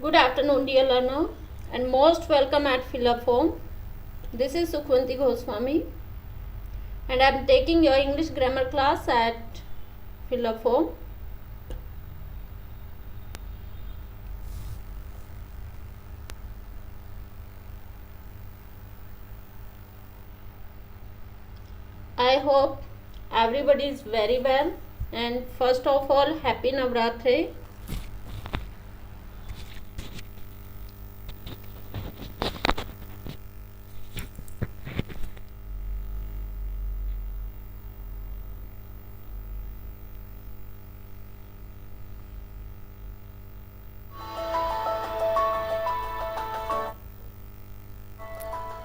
Good afternoon, dear learner, and most welcome at Fill-Up Form. This is Sukhwanti Goswami, and I am taking your English grammar class at Fill-Up Form. I hope everybody is very well, and first of all, Happy Navratri.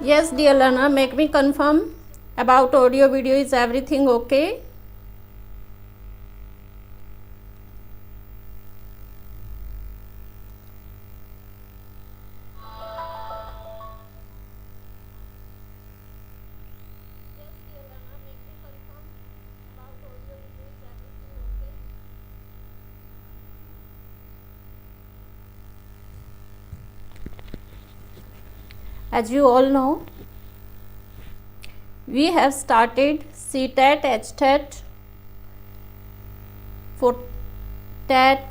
Yes, dear learner, make me confirm about audio video. Is everything okay? As you all know, we have started CTET, HTET, for TET,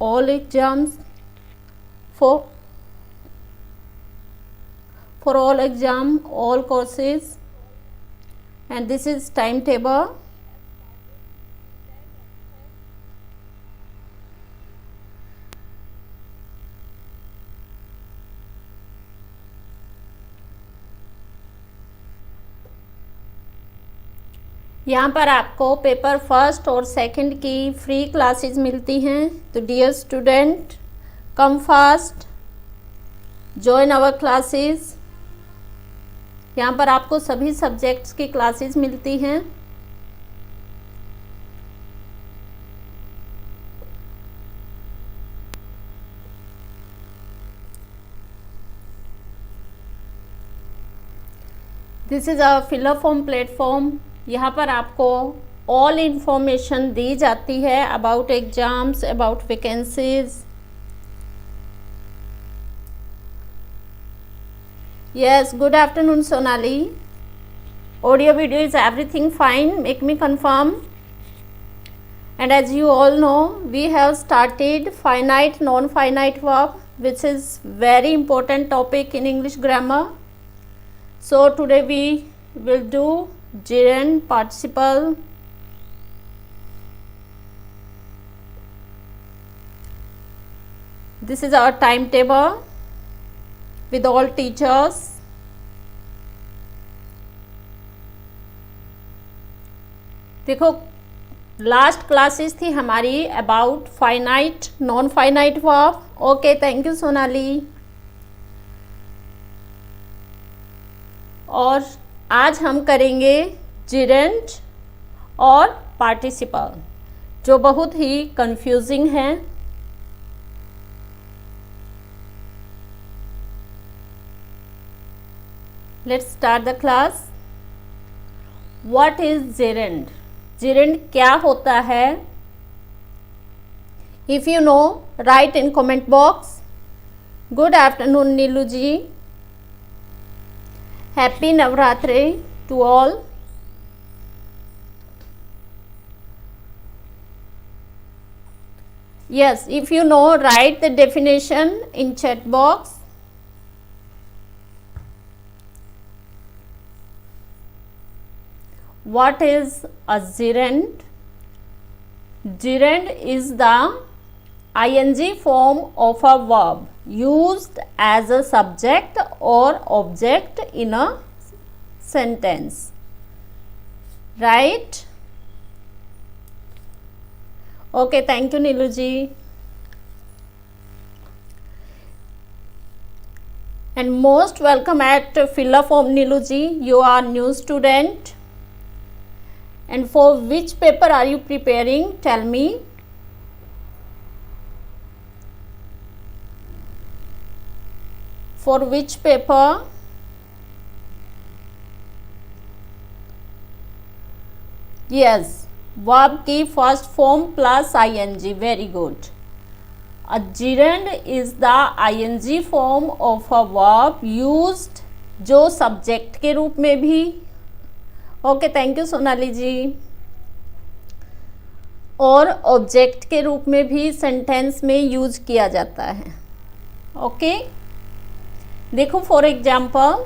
all exams, for all exam, all courses, and this is timetable. यहाँ पर आपको paper first और second की free classes मिलती हैं, तो dear student, come fast, join our classes. यहाँ पर आपको सभी सब्जेक्ट्स की क्लासेस मिलती हैं। This is a fill up form platform. यहाँ पर आपको ऑल इंफॉर्मेशन दी जाती है about exams, about vacancies. Yes, good afternoon, Sonali. Audio video is everything fine? Make me confirm. And as you all know, we have started finite, non-finite verb, which is very important topic in English grammar. So today we will do gerund, participle. This is our timetable with all teachers. देखो, last classes थी हमारी about finite, non finite verb. Okay, thank you Sonali. और आज हम करेंगे gerund और participle, जो बहुत ही कंफ्यूजिंग है। Let's start the class. What is gerund? gerund क्या होता है? If you know, write in comment box. Good afternoon Neelu ji. Happy Navratri to all. Yes, if you know, write the definition in chat box. What is a gerund? Gerund is the ing form of a verb used as a subject or object in a sentence. Right? Okay, thank you Nilu ji. And most welcome at Fill-Up Form Nilu ji. You are new student. And for which paper are you preparing? Tell me. For which paper? Yes, verb की first form plus ing. Very good. A gerund is the ing form of a verb used, जो subject के रूप में भी, okay thank you Sonali जी, और object के रूप में भी सेंटेंस में यूज किया जाता है। ओके देखो for example,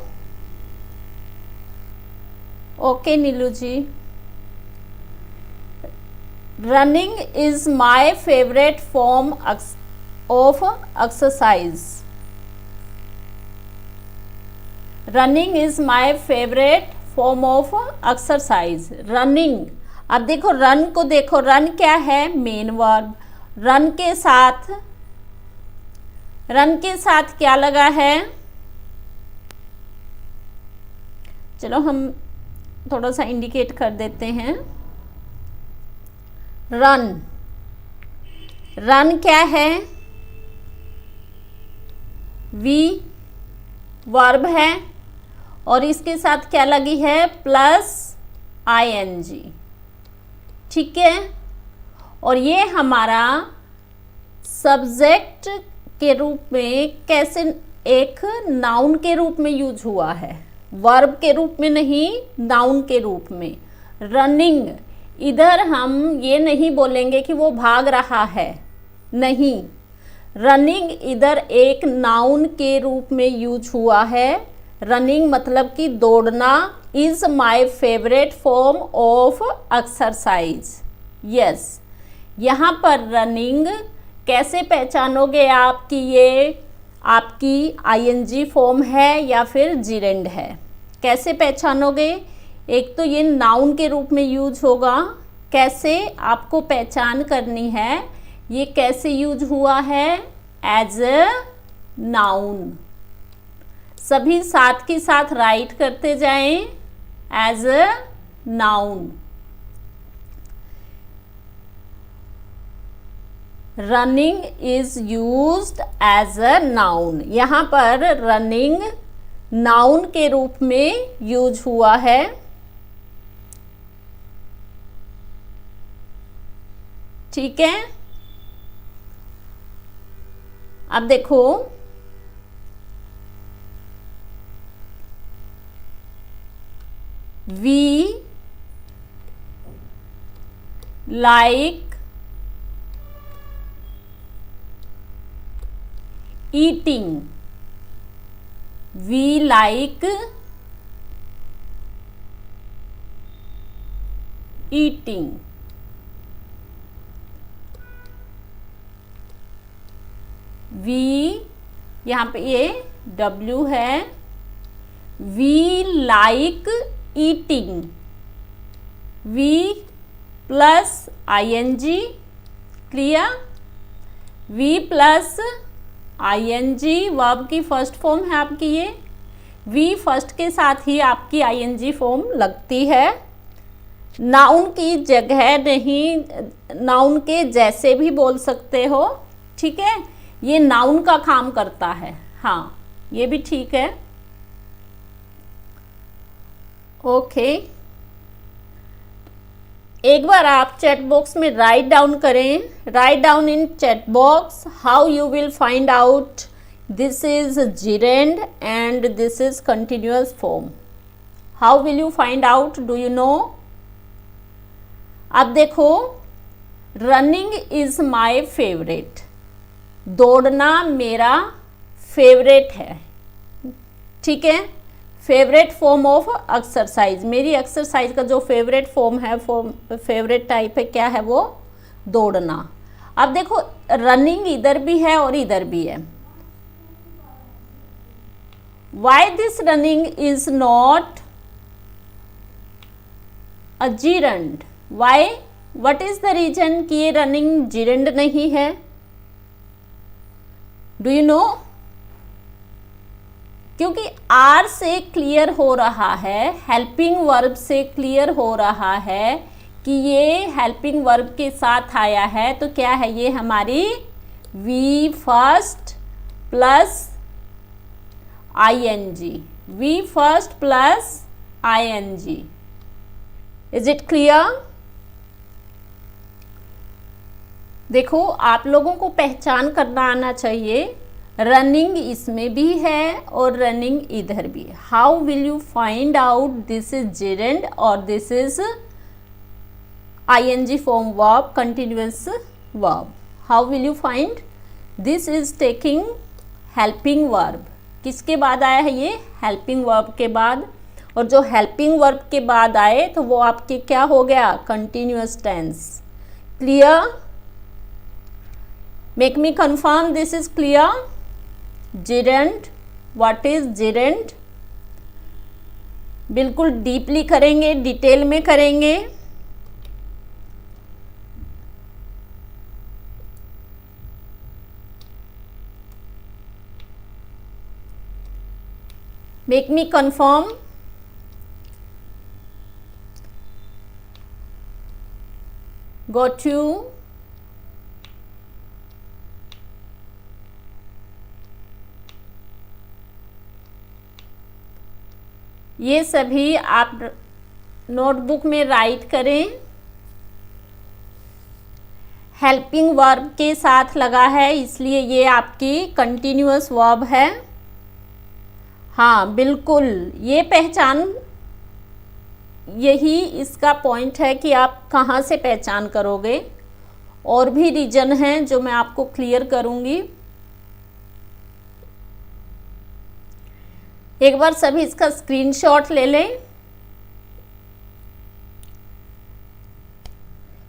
okay Neelu ji, running is my favourite form of exercise. Running is my favourite form of exercise. Running, अब देखो रन को देखो, रन क्या है, मेन वर्ब। रन के साथ क्या लगा है, चलो हम थोड़ा सा इंडिकेट कर देते हैं। रन क्या है, वी वर्ब है और इसके साथ क्या लगी है, प्लस ing, ठीक है। और ये हमारा सब्जेक्ट के रूप में कैसे, एक नाउन के रूप में यूज हुआ है, वर्ब के रूप में नहीं, नाउन के रूप में। रनिंग, इधर हम ये नहीं बोलेंगे कि वो भाग रहा है, नहीं, रनिंग इधर एक नाउन के रूप में यूज हुआ है। रनिंग मतलब कि दौड़ना। Is my favourite form of exercise. Yes, यहाँ पर रनिंग कैसे पहचानोगे आप कि ये आपकी ing फॉर्म है या फिर जिरेंड है, कैसे पहचानोगे? एक तो ये नाउन के रूप में यूज होगा, कैसे आपको पहचान करनी है, ये कैसे यूज हुआ है, एज अ नाउन। सभी साथ के साथ राइट करते जाएं, as a noun. Running is used as a noun. यहाँ पर रनिंग नाउन के रूप में यूज हुआ है। ठीक है, अब देखो we like eating, we like eating। We, यहाँ पे ये W है, we like eating, V plus ing, clear, V plus ing verb की फर्स्ट फॉर्म है आपकी, ये वी फर्स्ट के साथ ही आपकी ing फॉर्म लगती है, नाउन की जगह नहीं, नाउन के जैसे भी बोल सकते हो। ठीक है, ये नाउन का काम करता है, हाँ ये भी ठीक है। ओके, एक बार आप चैट बॉक्स में राइट डाउन करें, write down in chat box how you will find out this is gerund and this is continuous form. How will you find out, do you no? अब देखो, running is my favourite, दौड़ना मेरा favourite है। ठीक है, favourite form of exercise, मेरी exercise का जो फेवरेट फॉर्म है, फेवरेट टाइप है, क्या है वो, दौड़ना। अब देखो रनिंग इधर भी है और इधर भी है। Why this running is not a gerund? Why, what is the reason कि ये रनिंग gerund नहीं है? Do you know? क्योंकि आर से क्लियर हो रहा है, हेल्पिंग वर्ब से क्लियर हो रहा है कि ये हेल्पिंग वर्ब के साथ आया है, तो क्या है ये हमारी V first plus ing, V first plus ing। Is it clear? देखो आप लोगों को पहचान करना आना चाहिए, रनिंग इसमें भी है और रनिंग इधर भी। How will you find out this is gerund और this is ing form verb, continuous verb? How will you find? This is taking helping verb. किसके बाद आया है ये? helping verb के बाद। और जो helping verb के बाद आए तो वो आपके क्या हो गया? continuous tense. Clear? Make me confirm this is clear. gerund. What is gerund? बिल्कुल डीपली करेंगे, डिटेल में करेंगे। Make me confirm. Got you? ये सभी आप नोटबुक में राइट करें। हेल्पिंग वर्ब के साथ लगा है इसलिए ये आपकी कंटिन्यूअस वर्ब है। हाँ बिल्कुल, ये पहचान, यही इसका पॉइंट है कि आप कहाँ से पहचान करोगे। और भी रीजन हैं जो मैं आपको क्लियर करूँगी। एक बार सभी इसका स्क्रीनशॉट ले लें।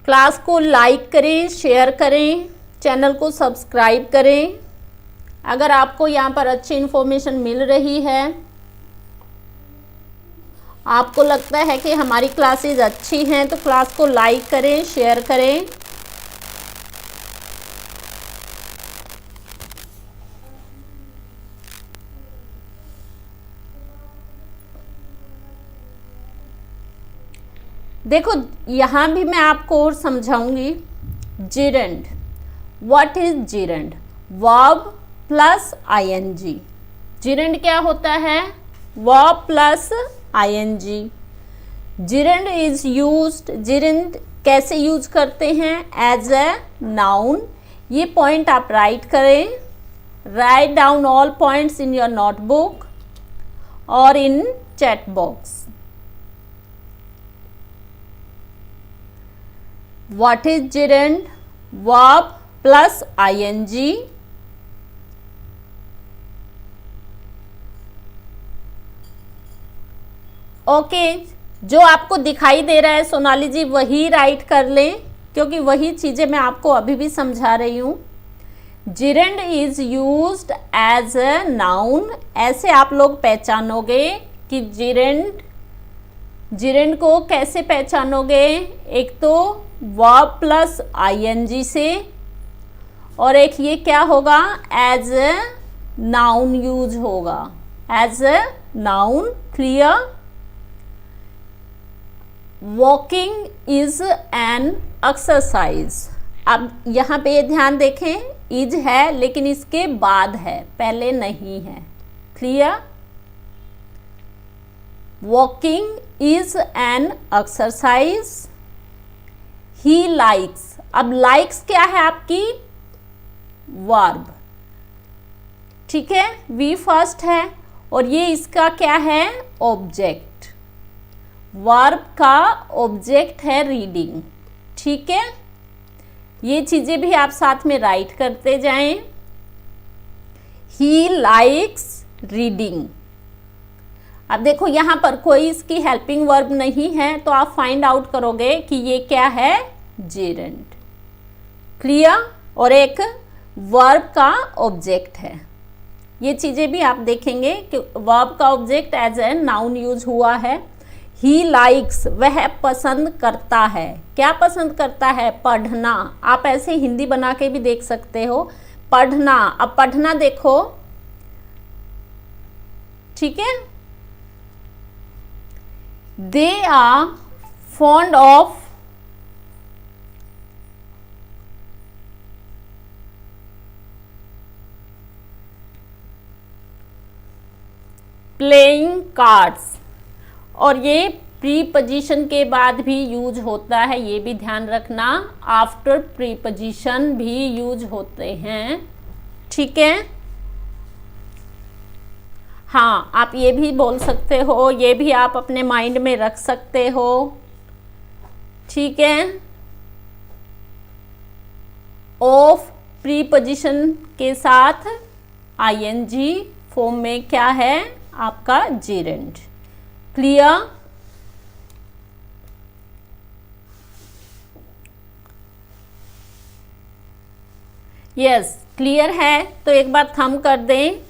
क्लास को लाइक करें, शेयर करें, चैनल को सब्सक्राइब करें। अगर आपको यहाँ पर अच्छी इन्फॉर्मेशन मिल रही है, आपको लगता है कि हमारी क्लासेस अच्छी हैं, तो क्लास को लाइक करें, शेयर करें। देखो यहाँ भी मैं आपको और समझाऊंगी। gerund, what is gerund? verb plus ing। gerund क्या होता है? verb plus ing। gerund is used, gerund कैसे यूज करते हैं? As a noun. ये पॉइंट आप राइट करें। Write down all points in your notebook और in chat box. What is gerund? verb plus ing। Okay, जो आपको दिखाई दे रहा है सोनाली जी वही राइट कर लें, क्योंकि वही चीज़ें मैं आपको अभी भी समझा रही हूँ। gerund is used as a noun. ऐसे आप लोग पहचानोगे कि gerund को कैसे पहचानोगे? एक तो verb प्लस ing से, और एक ये क्या होगा? एज अ नाउन यूज होगा, as a noun. Clear? Walking is an exercise. अब यहाँ पे ये ध्यान देखें, इज है लेकिन इसके बाद है, पहले नहीं है। Clear? Walking is an exercise. He likes. अब लाइक्स क्या है आपकी? वर्ब। ठीक है, वी फर्स्ट है और ये इसका क्या है? ऑब्जेक्ट। वर्ब का ऑब्जेक्ट है रीडिंग। ठीक है, ये चीजें भी आप साथ में राइट करते जाएं। He likes reading. अब देखो यहाँ पर कोई इसकी हेल्पिंग वर्ब नहीं है, तो आप फाइंड आउट करोगे कि ये क्या है? gerund। क्लियर? और एक वर्ब का ऑब्जेक्ट है। ये चीजें भी आप देखेंगे कि वर्ब का object as a noun use हुआ है। ही लाइक्स, वह पसंद करता है। क्या पसंद करता है? पढ़ना। आप ऐसे हिंदी बना के भी देख सकते हो, पढ़ना। अब पढ़ना देखो, ठीक है। They are fond of playing cards. और ये प्रीपोजिशन के बाद भी यूज होता है, ये भी ध्यान रखना। आफ्टर प्रीपोजिशन भी यूज होते हैं, ठीक है। हाँ, आप ये भी बोल सकते हो, ये भी आप अपने माइंड में रख सकते हो, ठीक है। ऑफ प्रीपोजिशन के साथ आईएनजी फॉर्म में क्या है आपका जेरेंड। क्लियर? यस, क्लियर है तो एक बार थंब कर दें।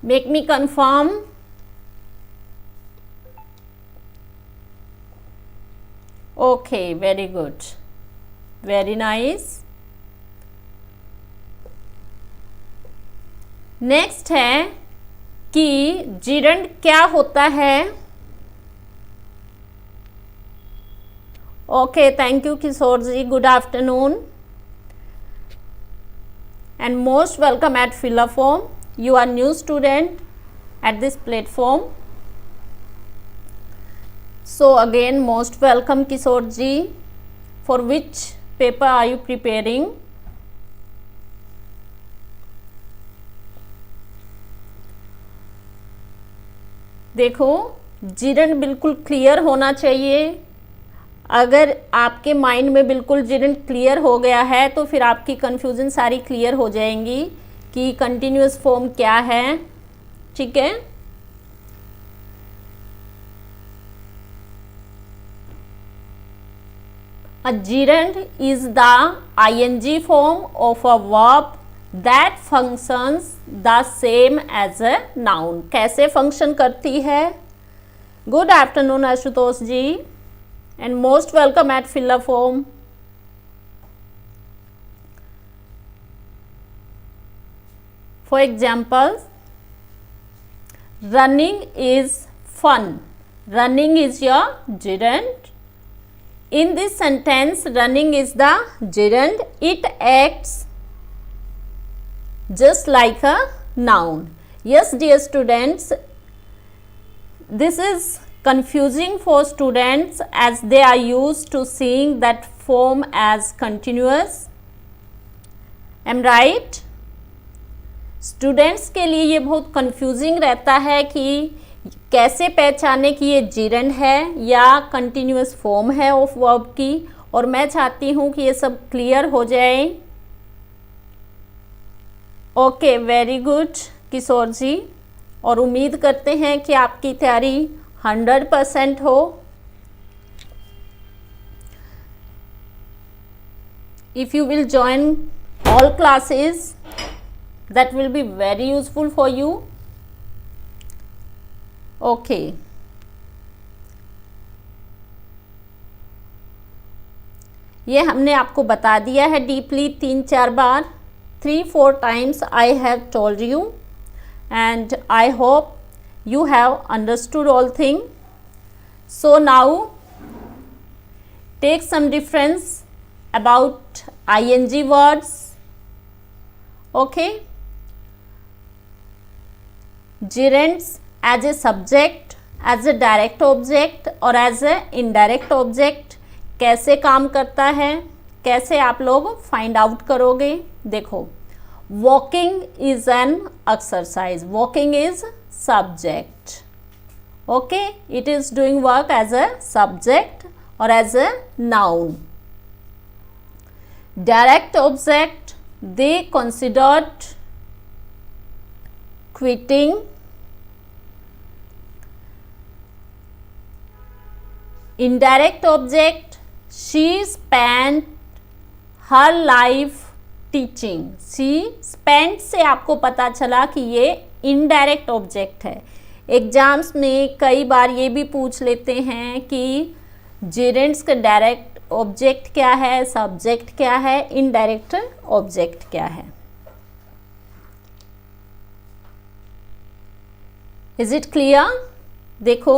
Make me confirm. Okay, very good, very nice. Next है कि जिरंड क्या होता है। Okay, thank you Kishore ji, good afternoon and most welcome at फिलाफॉर्म। You are new student at this platform, so again most welcome Kishore ji. For which paper are you preparing? देखो, gerund बिल्कुल clear होना चाहिए। अगर आपके माइंड में बिल्कुल gerund clear हो गया है तो फिर आपकी कंफ्यूजन सारी क्लियर हो जाएंगी कि कंटिन्यूअस फॉर्म क्या है, ठीक है। A gerund is the ing form of a verb that functions the same as a noun. कैसे फंक्शन करती है? Good afternoon Ashutosh ji and most welcome at फिलाफॉर्म। For example, running is fun. Running is your gerund. In this sentence, running is the gerund. It acts just like a noun. Yes, dear students, this is confusing for students as they are used to seeing that form as continuous. Am I right? Students के लिए ये बहुत confusing रहता है कि कैसे पहचाने कि ये जिरंड है या कंटिन्यूअस फॉर्म है ऑफ वर्ब की, और मैं चाहती हूँ कि ये सब क्लियर हो जाए। ओके, वेरी गुड किशोर जी, और उम्मीद करते हैं कि आपकी तैयारी 100% हो। If you will join all classes, that will be very useful for you. Okay, ये हमने आपको बता दिया है deeply 3-4 bar, 3-4 times I have told you and I hope you have understood all thing. So now take some difference about ing words. Okay, gerunds as a subject, as a direct object और as a indirect object कैसे काम करता है, कैसे आप लोग find out करोगे। देखो, walking is an exercise, walking is subject, okay, it is doing work as a subject और as a noun. Direct object, they considered quitting. Indirect object, she spent her life teaching. She spent से आपको पता चला कि ये indirect object है, exams में कई बार ये भी पूछ लेते हैं कि जेरेंट्स का डायरेक्ट ऑब्जेक्ट क्या है, सब्जेक्ट क्या है, इनडायरेक्ट ऑब्जेक्ट क्या है। Is it clear? देखो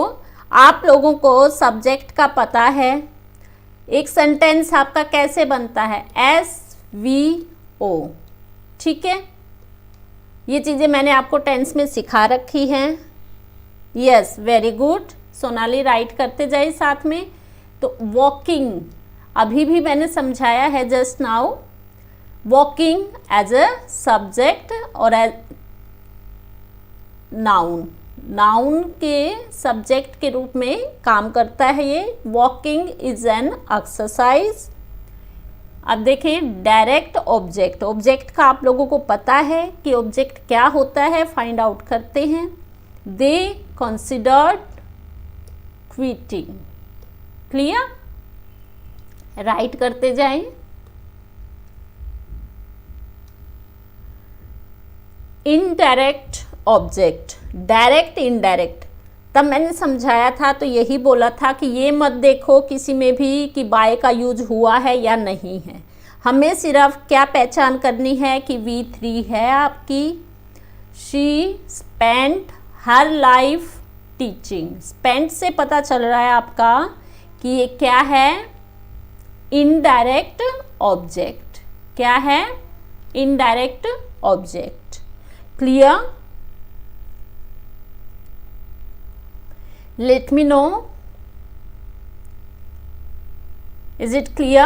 आप लोगों को सब्जेक्ट का पता है। एक सेंटेंस आपका कैसे बनता है, SVO, ठीक है। ये चीज़ें मैंने आपको टेंस में सिखा रखी हैं। Yes, very good Sonali, right करते जाइए साथ में। तो वॉकिंग अभी भी मैंने समझाया है just now, walking as a subject और एज नाउन, नाउन के सब्जेक्ट के रूप में काम करता है ये। Walking is an exercise. अब देखें डायरेक्ट ऑब्जेक्ट, ऑब्जेक्ट का आप लोगों को पता है कि ऑब्जेक्ट क्या होता है, फाइंड आउट करते हैं। दे कंसिडर्ड ट्वीटिंग, क्लियर, राइट करते जाएं। इनडायरेक्ट ऑब्जेक्ट, डायरेक्ट इनडायरेक्ट, तब मैंने समझाया था तो यही बोला था कि ये मत देखो किसी में भी कि बाय का यूज हुआ है या नहीं है। हमें सिर्फ क्या पहचान करनी है कि V3 है आपकी। She spent her life teaching, spent से पता चल रहा है आपका कि ये क्या है, इनडायरेक्ट ऑब्जेक्ट। क्या है, indirect object. Clear? Let me know. Is it clear?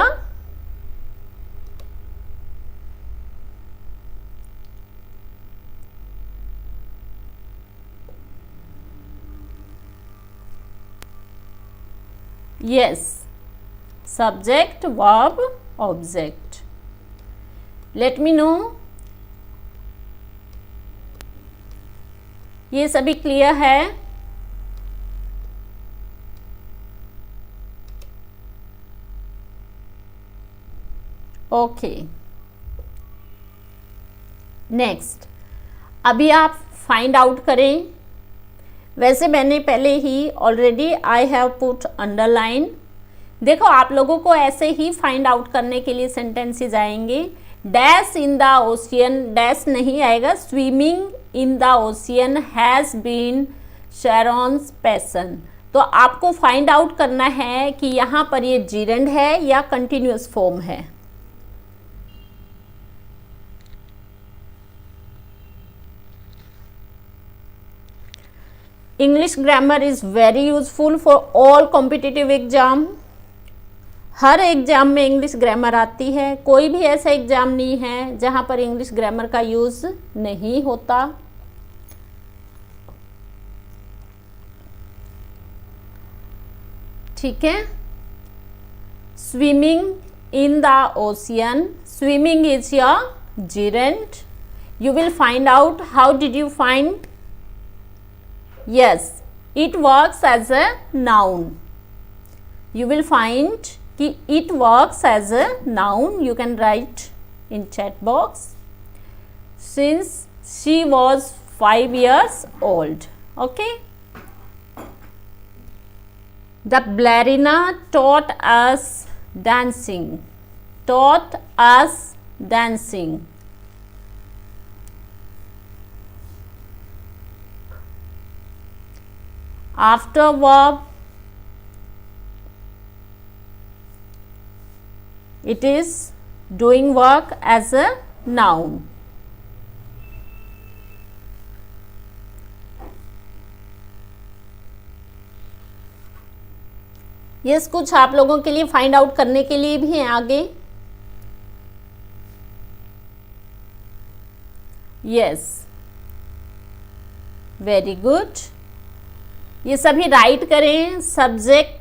Yes. Subject, verb, object. Let me know. ये सभी क्लियर है? ओके, नेक्स्ट अभी आप फाइंड आउट करें। वैसे मैंने पहले ही already I have put underline. देखो आप लोगों को ऐसे ही फाइंड आउट करने के लिए सेंटेंसेस आएंगे। Dash in the ocean, dash नहीं आएगा, swimming in the ocean has been Sharon's passion. तो आपको फाइंड आउट करना है कि यहाँ पर ये जीरेंड है या कंटिन्यूअस फॉर्म है। English grammar is very useful for all competitive exam. Her exam में इंग्लिश ग्रामर आती है, कोई भी ऐसा एग्जाम नहीं है जहाँ पर इंग्लिश ग्रामर का यूज़ नहीं होता। ठीक है। Swimming in the ocean, swimming is your gerund. You will find out how did you find? Yes, it works as a noun. You will find कि it works as a noun. You can write in chat box. Since she was 5 years old. Okay. The ballerina taught us dancing. Taught us dancing. After verb, it is doing work as a noun. Yes, कुछ आप लोगों के लिए find out करने के लिए भी हैं आगे। Yes, very good. ये सभी राइट करें, subject,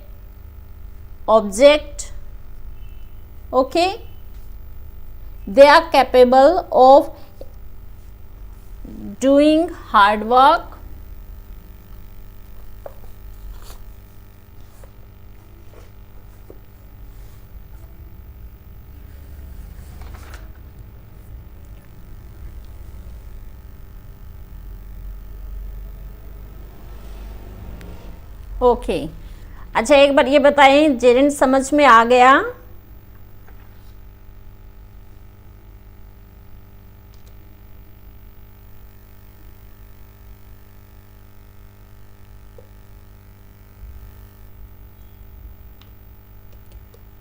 object, okay. They are capable of doing hard work. Okay. अच्छा एक बार ये बताएं, जेरेंट समझ में आ गया?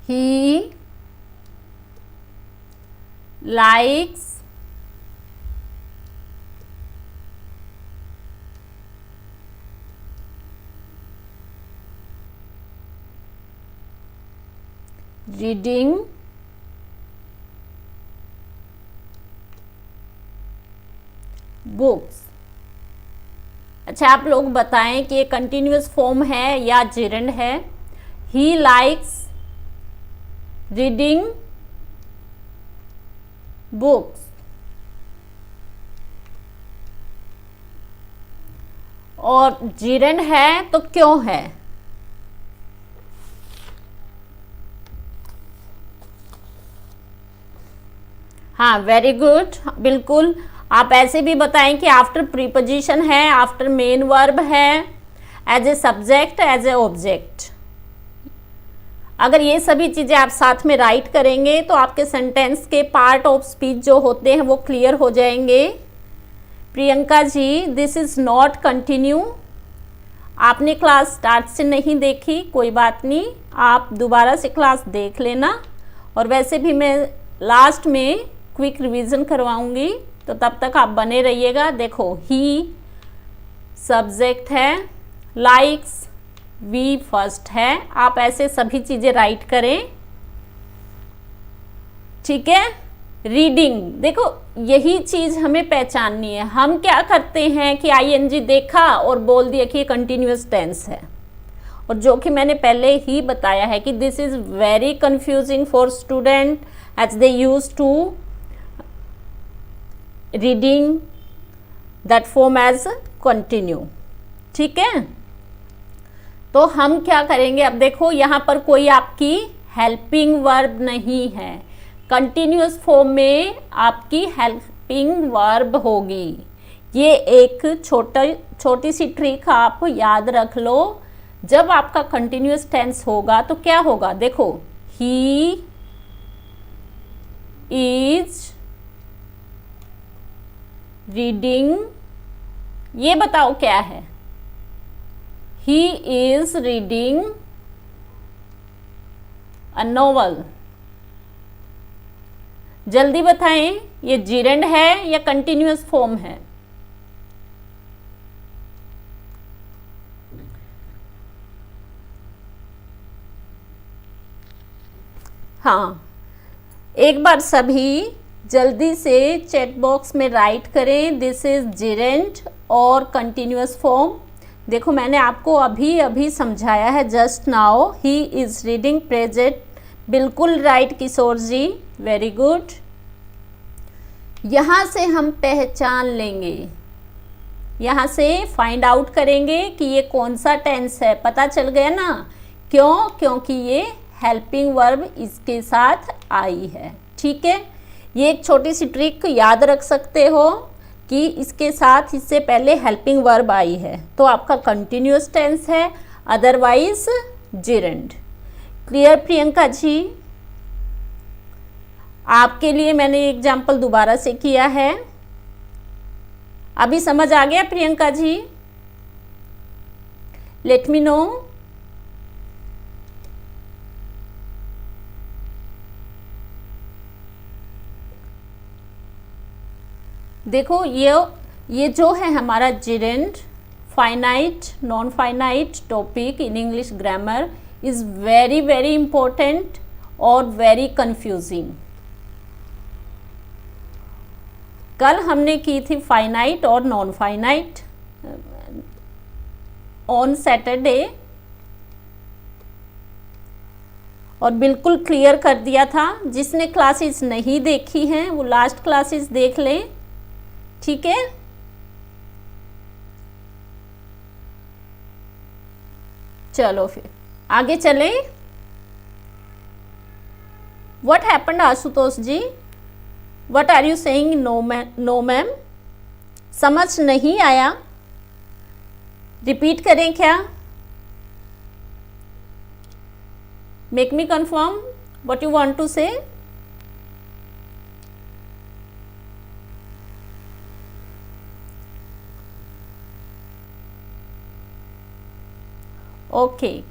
He likes reading books. अच्छा आप लोग बताएं कि ये कंटिन्यूअस फॉर्म है या जेरेंड है? He likes reading books. और जेरेंड है तो क्यों है? हाँ वेरी गुड, बिल्कुल। आप ऐसे भी बताएं कि आफ्टर प्रीपोजिशन है, आफ्टर मेन वर्ब है, as a subject, as a object. अगर ये सभी चीज़ें आप साथ में राइट करेंगे तो आपके सेंटेंस के पार्ट ऑफ स्पीच जो होते हैं वो क्लियर हो जाएंगे। Priyanka ji, this is not continue. आपने क्लास स्टार्ट से नहीं देखी, कोई बात नहीं, आप दोबारा से क्लास देख लेना। और वैसे भी मैं लास्ट में क्विक रिवीजन करवाऊंगी, तो तब तक आप बने रहिएगा। देखो, ही सब्जेक्ट है, लाइक्स वी फर्स्ट है। आप ऐसे सभी चीज़ें राइट करें, ठीक है। रीडिंग, देखो यही चीज़ हमें पहचाननी है। हम क्या करते हैं कि आईएनजी देखा और बोल दिया कि ये कंटिन्यूअस टेंस है, और जो कि मैंने पहले ही बताया है कि this is very confusing for student as they use to reading that form as continue, ठीक है। तो हम क्या करेंगे, अब देखो यहाँ पर कोई आपकी हेल्पिंग वर्ब नहीं है। कंटिन्यूअस फॉर्म में आपकी हेल्पिंग वर्ब होगी। ये एक छोटी सी ट्रिक आप याद रख लो। जब आपका कंटिन्यूअस टेंस होगा तो क्या होगा, देखो, ही इज रीडिंग, ये बताओ क्या है? He is reading a novel। जल्दी बताएं, ये जीरेंड है या कंटिन्यूअस फॉर्म है? हाँ, एक बार सभी जल्दी से चैट बॉक्स में राइट करें, दिस इज जीरेंड और कंटिन्यूअस फॉर्म। देखो मैंने आपको अभी अभी समझाया है, just now. He is reading present, बिल्कुल राइट किशोर जी, वेरी गुड। यहाँ से हम पहचान लेंगे, यहाँ से फाइंड आउट करेंगे कि ये कौन सा टेंस है। पता चल गया ना? क्यों? क्योंकि ये हेल्पिंग वर्ब इसके साथ आई है, ठीक है। ये एक छोटी सी ट्रिक याद रख सकते हो कि इसके साथ इससे पहले हेल्पिंग वर्ब आई है तो आपका कंटिन्यूअस टेंस है, otherwise gerund. Clear Priyanka ji? आपके लिए मैंने एग्जाम्पल दोबारा से किया है, अभी समझ आ गया Priyanka ji? Let me know. देखो ये जो है हमारा gerund, finite non finite topic in English grammar is very very important और वेरी कंफ्यूजिंग। कल हमने की थी फाइनाइट और नॉन फाइनाइट ऑन सैटरडे, और बिल्कुल क्लियर कर दिया था। जिसने क्लासेस नहीं देखी हैं वो लास्ट क्लासेस देख लें, ठीक है। चलो फिर आगे चलें। What happened Ashutosh ji? What are you saying? No ma'am, समझ नहीं आया, रिपीट करें क्या? Make me confirm what you want to say. Okay.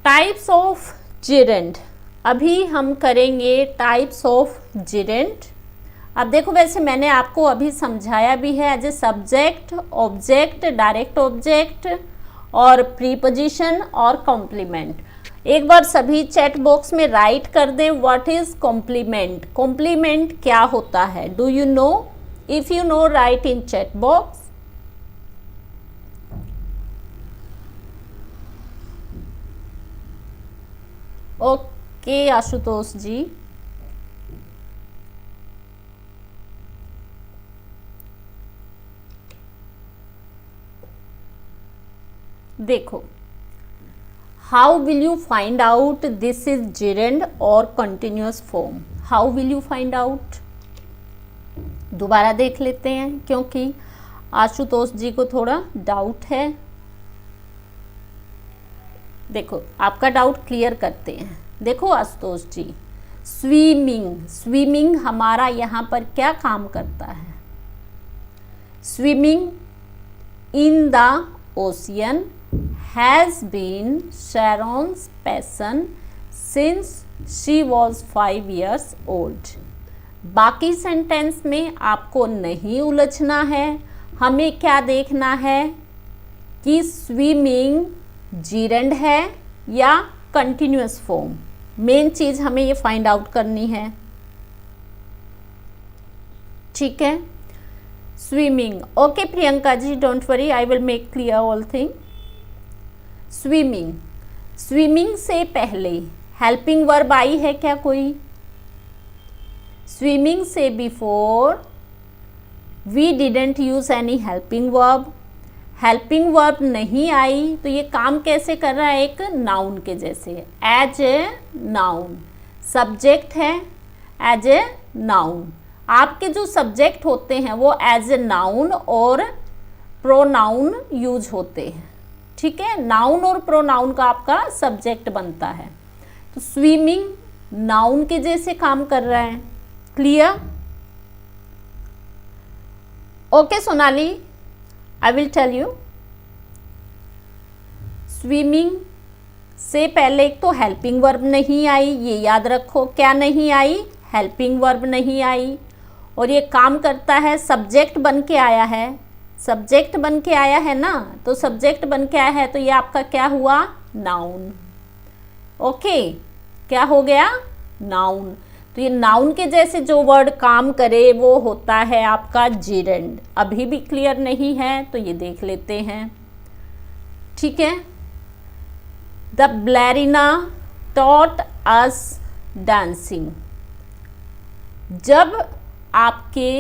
Types of gerund. अभी हम करेंगे टाइप्स ऑफ gerund. अब देखो, वैसे मैंने आपको अभी समझाया भी है as a subject, object, direct object और प्रीपोजिशन और कॉम्प्लीमेंट. एक बार सभी चैट बॉक्स में राइट कर दें व्हाट इज कॉम्प्लीमेंट. कॉम्प्लीमेंट क्या होता है? Do you know? If you know, write in chat box. Okay Ashutosh ji. देखो, how will you find out this is gerund और continuous form? How will you find out? दोबारा देख लेते हैं क्योंकि आशुतोष जी को थोड़ा डाउट है. देखो, आपका डाउट क्लियर करते हैं. देखो आशुतोष जी, स्विमिंग, स्विमिंग हमारा यहाँ पर क्या काम करता है? Swimming in the ocean has been Sharon's passion since she was 5 years old. बाकी सेंटेंस में आपको नहीं उलझना है. हमें क्या देखना है कि स्विमिंग gerund है या कंटिन्यूअस फॉर्म. मेन चीज हमें ये फाइंड आउट करनी है. ठीक है, swimming. Okay Priyanka ji, don't worry, I will make clear all thing. Swimming, swimming से पहले हेल्पिंग वर्ब आई है क्या कोई? स्विमिंग से before we didn't use any helping verb. Helping verb नहीं आई तो ये काम कैसे कर रहा है? एक नाउन के जैसे, एज ए नाउन. सब्जेक्ट है एज ए नाउन. आपके जो सब्जेक्ट होते हैं वो एज ए नाउन और प्रोनाउन यूज होते हैं. ठीक है, नाउन और प्रोनाउन का आपका सब्जेक्ट बनता है. तो स्विमिंग नाउन के जैसे काम कर रहा है. Clear? Okay Sonali, I will tell you. Swimming से पहले एक तो हेल्पिंग वर्ब नहीं आई, ये याद रखो. क्या नहीं आई? हेल्पिंग वर्ब नहीं आई. और ये काम करता है, सब्जेक्ट बन के आया है. सब्जेक्ट बन के आया है ना, तो सब्जेक्ट बन के आया है तो ये आपका क्या हुआ? नाउन. ओके, क्या हो गया? नाउन. तो ये नाउन के जैसे जो वर्ड काम करे वो होता है आपका gerund. अभी भी क्लियर नहीं है तो ये देख लेते हैं. ठीक है. The ballerina taught us dancing. जब आपके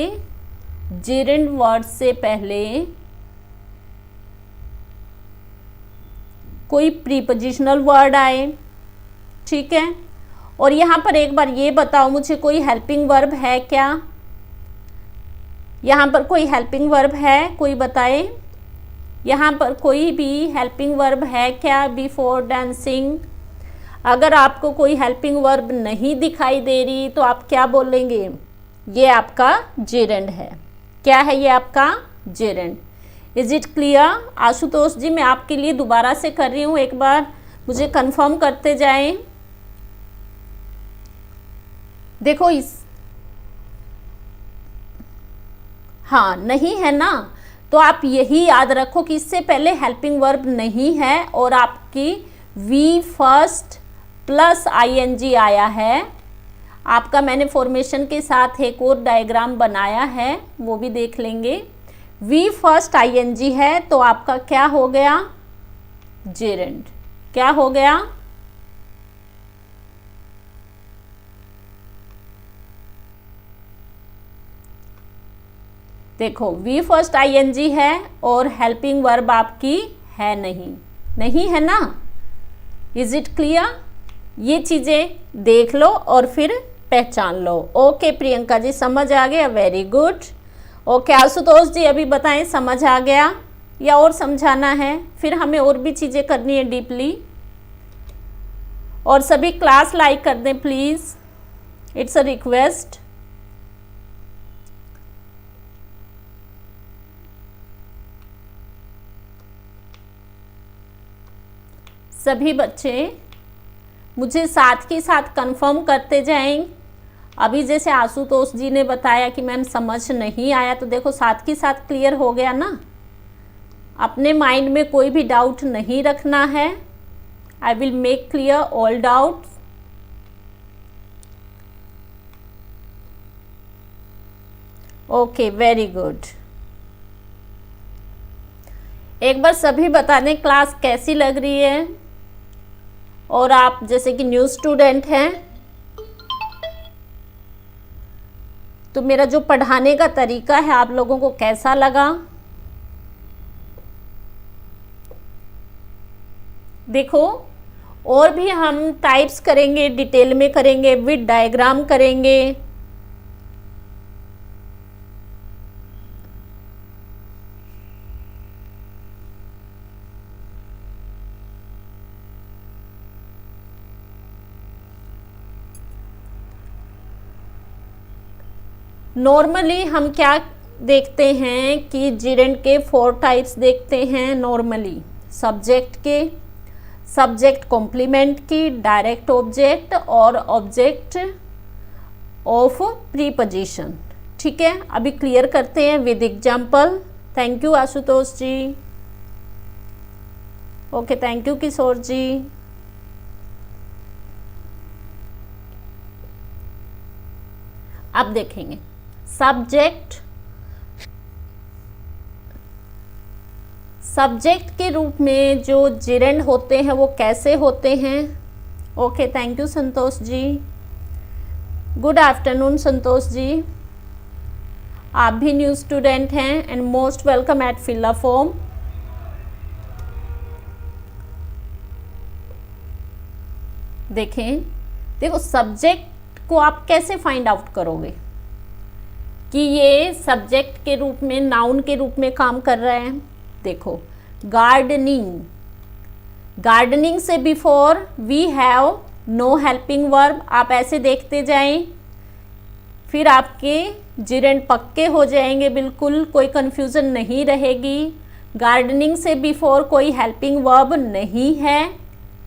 gerund वर्ड से पहले कोई प्रीपोजिशनल वर्ड आए, ठीक है, और यहाँ पर एक बार ये बताओ मुझे, कोई हेल्पिंग वर्ब है क्या? यहाँ पर कोई हेल्पिंग वर्ब है? कोई बताए. यहाँ पर कोई भी हेल्पिंग वर्ब है क्या बिफोर डांसिंग? अगर आपको कोई हेल्पिंग वर्ब नहीं दिखाई दे रही तो आप क्या बोलेंगे? ये आपका gerund है. क्या है ये आपका? gerund. Is it clear? Ashutosh ji, मैं आपके लिए दोबारा से कर रही हूँ, एक बार मुझे कंफर्म करते जाएं. देखो इस, हाँ नहीं है ना, तो आप यही याद रखो कि इससे पहले हेल्पिंग वर्ब नहीं है और आपकी वी फर्स्ट प्लस ing आया है. आपका मैंने फॉर्मेशन के साथ एक और डायग्राम बनाया है, वो भी देख लेंगे. वी फर्स्ट ing है तो आपका क्या हो गया? gerund. क्या हो गया? देखो, वी फर्स्ट ing है और हेल्पिंग वर्ब आपकी है नहीं है ना. Is it clear? ये चीज़ें देख लो और फिर पहचान लो. ओके प्रियंका जी, समझ आ गया? Very good. ओके आशुतोष जी, अभी बताएं समझ आ गया या और समझाना है? फिर हमें और भी चीज़ें करनी है डीपली. और सभी क्लास लाइक कर दें प्लीज़, इट्स अ रिक्वेस्ट। सभी बच्चे मुझे साथ ही साथ कंफर्म करते जाएं। अभी जैसे आशुतोष जी ने बताया कि मैम समझ नहीं आया, तो देखो साथ ही साथ क्लियर हो गया ना। अपने माइंड में कोई भी डाउट नहीं रखना है। आई will make clear all doubts. Okay, very good. एक बार सभी बता दें क्लास कैसी लग रही है। और आप जैसे कि न्यू स्टूडेंट हैं तो मेरा जो पढ़ाने का तरीका है आप लोगों को कैसा लगा। देखो और भी हम टाइप्स करेंगे, डिटेल में करेंगे, विद डायग्राम करेंगे। नॉर्मली हम क्या देखते हैं कि जिरेंट के 4 टाइप्स देखते हैं नॉर्मली। सब्जेक्ट के, सब्जेक्ट कॉम्प्लीमेंट की, डायरेक्ट ऑब्जेक्ट और ऑब्जेक्ट ऑफ प्रीपोजिशन। ठीक है, अभी क्लियर करते हैं with example. Thank you Ashutosh ji. Okay, thank you Kishore ji. अब देखेंगे सब्जेक्ट के रूप में जो जिरेंड होते हैं वो कैसे होते हैं। Okay, thank you Santosh ji. Good afternoon Santosh ji. आप भी न्यू स्टूडेंट हैं एंड मोस्ट वेलकम एट फिल फॉर्म। देखो सब्जेक्ट को आप कैसे फाइंड आउट करोगे कि ये सब्जेक्ट के रूप में, नाउन के रूप में काम कर रहा है। देखो गार्डनिंग से before we have no helping verb. आप ऐसे देखते जाएं, फिर आपके जिरेंड पक्के हो जाएंगे, बिल्कुल कोई कंफ्यूजन नहीं रहेगी। गार्डनिंग से बिफोर कोई हेल्पिंग वर्ब नहीं है।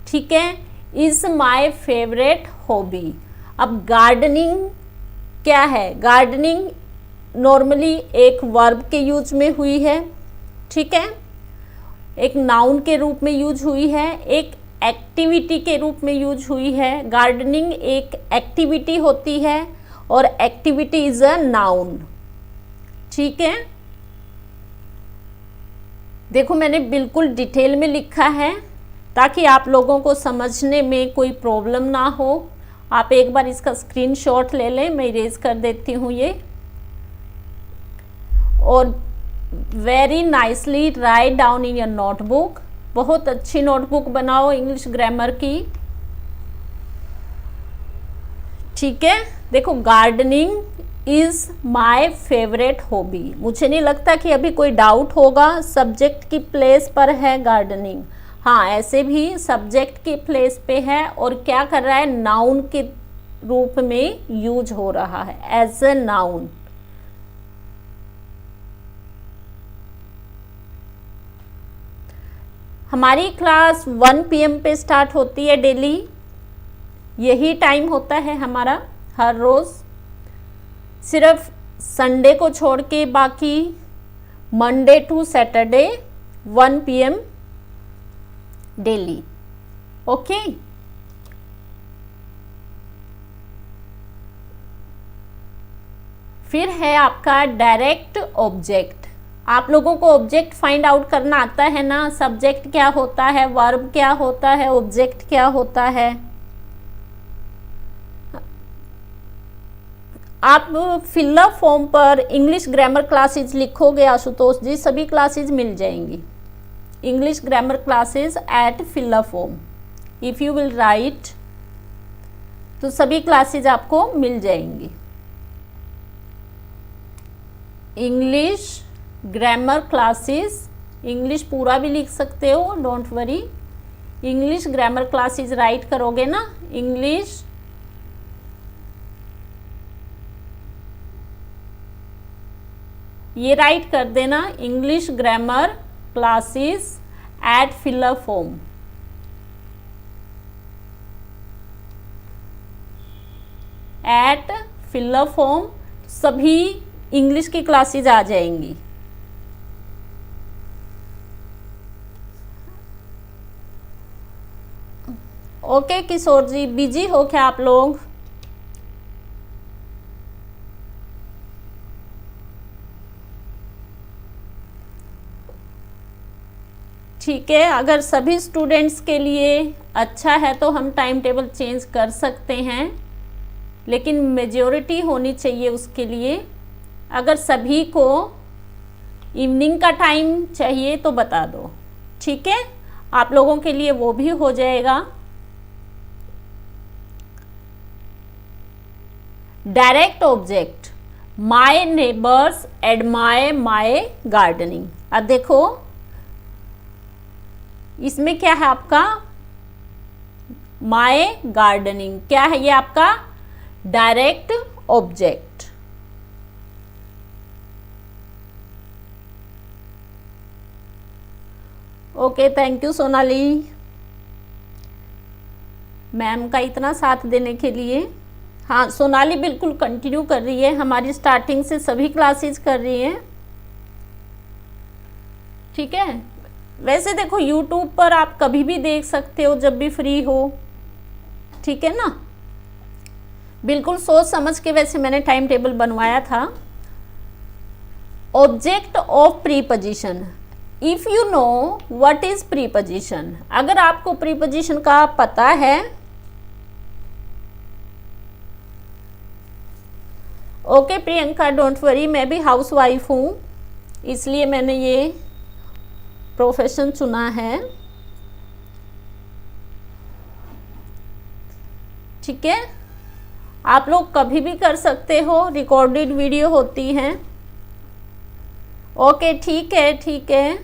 ठीक है, इज माई फेवरेट हॉबी। अब गार्डनिंग क्या है? गार्डनिंग नॉर्मली एक वर्ब के यूज में हुई है। ठीक है, एक नाउन के रूप में यूज हुई है, एक एक्टिविटी के रूप में यूज हुई है। गार्डनिंग एक एक्टिविटी होती है और एक्टिविटी इज अ नाउन। ठीक है, देखो मैंने बिल्कुल डिटेल में लिखा है ताकि आप लोगों को समझने में कोई प्रॉब्लम ना हो। आप एक बार इसका स्क्रीनशॉट ले लें, मैं इरेज कर देती हूँ ये। और very nicely write down in your notebook. बहुत अच्छी नोटबुक बनाओ इंग्लिश ग्रामर की। ठीक है, देखो gardening is my favourite hobby. मुझे नहीं लगता कि अभी कोई डाउट होगा। सब्जेक्ट की प्लेस पर है गार्डनिंग। हाँ, ऐसे भी सब्जेक्ट की प्लेस पे है और क्या कर रहा है, नाउन के रूप में यूज हो रहा है एज ए नाउन। हमारी क्लास 1 PM पे स्टार्ट होती है डेली। यही टाइम होता है हमारा हर रोज़, सिर्फ संडे को छोड़ के बाकी Monday to Saturday 1 PM daily. Okay, फिर है आपका डायरेक्ट ऑब्जेक्ट। आप लोगों को ऑब्जेक्ट फाइंड आउट करना आता है ना। सब्जेक्ट क्या होता है, वर्ब क्या होता है, ऑब्जेक्ट क्या होता है। आप फिलअप फॉर्म पर इंग्लिश ग्रामर क्लासेज लिखोगे आशुतोष जी, सभी क्लासेज मिल जाएंगी। English grammar classes at fill up form if you will write, तो सभी क्लासेज आपको मिल जाएंगी। इंग्लिश ग्रामर क्लासेस, इंग्लिश पूरा भी लिख सकते हो, don't worry. English grammar classes write करोगे ना, इंग्लिश ये राइट कर देना, English grammar classes at filler form. At filler form सभी इंग्लिश की क्लासेज आ जाएंगी। ओके किशोर जी, बिजी हो क्या आप लोग? ठीक है, अगर सभी स्टूडेंट्स के लिए अच्छा है तो हम टाइम टेबल चेंज कर सकते हैं, लेकिन मेजॉरिटी होनी चाहिए उसके लिए। अगर सभी को इवनिंग का टाइम चाहिए तो बता दो, ठीक है, आप लोगों के लिए वो भी हो जाएगा। Direct object, my neighbours admire my gardening. अब देखो इसमें क्या है आपका, माई गार्डनिंग क्या है, ये आपका direct object. Okay, thank you Sonali ma'am का इतना साथ देने के लिए। हाँ सोनाली बिल्कुल कंटिन्यू कर रही है, हमारी स्टार्टिंग से सभी क्लासेस कर रही हैं, ठीक है। वैसे देखो यूट्यूब पर आप कभी भी देख सकते हो जब भी फ्री हो, ठीक है ना। बिल्कुल सोच समझ के वैसे मैंने टाइम टेबल बनवाया था। Object of preposition, if you know what is preposition, अगर आपको प्रीपोजिशन का पता है, ओके प्रियंका डोंट वरी, मैं भी हाउस वाइफ हूँ इसलिए मैंने ये प्रोफेशन चुना है, ठीक है। आप लोग कभी भी कर सकते हो, रिकॉर्डेड वीडियो होती हैं। ओके ठीक है ठीक है।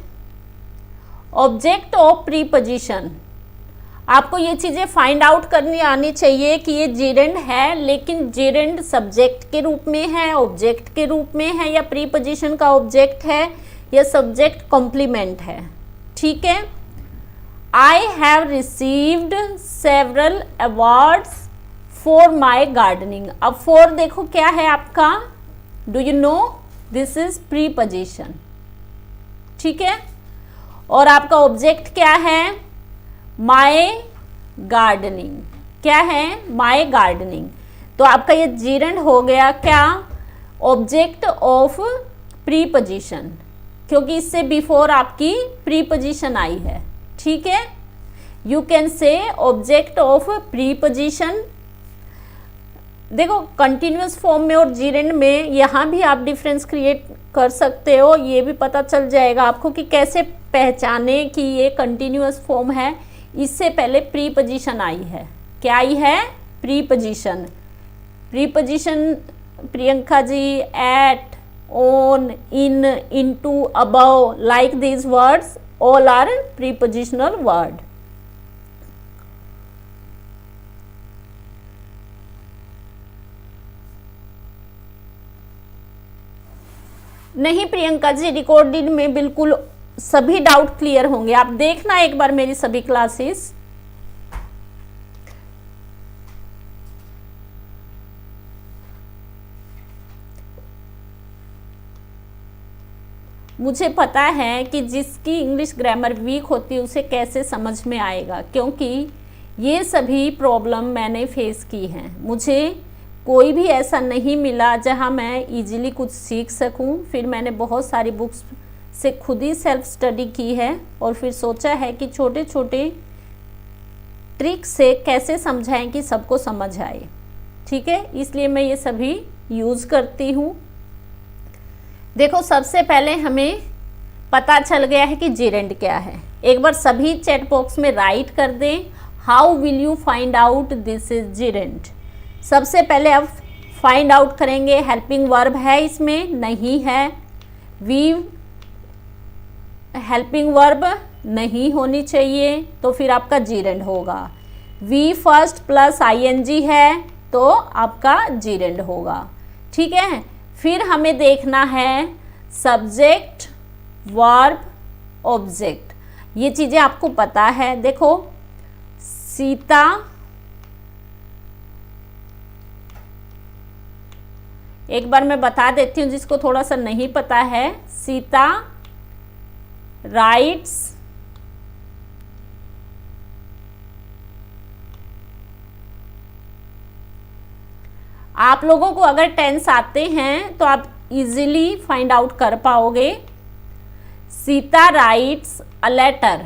ऑब्जेक्ट ऑफ प्रीपोजिशन, आपको ये चीज़ें फाइंड आउट करनी आनी चाहिए कि ये जेरेंड है, लेकिन जेरेंड सब्जेक्ट के रूप में है, ऑब्जेक्ट के रूप में है, या प्रीपोजिशन का ऑब्जेक्ट है, या सब्जेक्ट कॉम्प्लीमेंट है, ठीक है। I have received several awards for my gardening. अब फॉर देखो क्या है आपका, do you no, this is preposition, ठीक है। और आपका ऑब्जेक्ट क्या है, माई गार्डनिंग, क्या है, माई गार्डनिंग। तो आपका ये जेरेंड हो गया क्या, ऑब्जेक्ट ऑफ प्रीपोजिशन, क्योंकि इससे बिफोर आपकी प्रीपोजिशन आई है, ठीक है। यू कैन से ऑब्जेक्ट ऑफ प्रीपोजिशन। देखो कंटिन्यूस फॉर्म में और जेरेंड में यहाँ भी आप डिफरेंस क्रिएट कर सकते हो, ये भी पता चल जाएगा आपको कि कैसे पहचाने कि ये कंटिन्यूस फॉर्म है। इससे पहले प्रीपोजिशन आई है, क्या आई है, preposition. Preposition Priyanka ji, at, on, in, into, above, like these words all are prepositional word. नहीं प्रियंका जी, रिकॉर्डेड में बिल्कुल सभी डाउट क्लियर होंगे, आप देखना एक बार मेरी सभी क्लासेस। मुझे पता है कि जिसकी इंग्लिश ग्रामर वीक होती है उसे कैसे समझ में आएगा, क्योंकि ये सभी प्रॉब्लम मैंने फेस की हैं। मुझे कोई भी ऐसा नहीं मिला जहाँ मैं इजीली कुछ सीख सकूँ। फिर मैंने बहुत सारी बुक्स से खुद ही सेल्फ स्टडी की है और फिर सोचा है कि छोटे छोटे ट्रिक से कैसे समझाएं कि सबको समझ आए, ठीक है। इसलिए मैं ये सभी यूज़ करती हूँ। देखो सबसे पहले हमें पता चल गया है कि जेरेंड क्या है। एक बार सभी चैट बॉक्स में राइट कर दें, how will you find out this is gerund. सबसे पहले अब फाइंड आउट करेंगे, हेल्पिंग वर्ब है इसमें, नहीं है। वी हेल्पिंग वर्ब नहीं होनी चाहिए, तो फिर आपका जीरेंड होगा। वी फर्स्ट प्लस आईएनजी है तो आपका जीरेंड होगा। ठीक है, फिर हमें देखना है सब्जेक्ट, वर्ब, ऑब्जेक्ट। ये चीज़ें आपको पता है। देखो, सीता एक बार मैं बता देती हूँ जिसको थोड़ा सा नहीं पता है। सीता राइट्स आप लोगों को अगर टेंस आते हैं तो आप इजीली फाइंड आउट कर पाओगे। Sita writes a letter.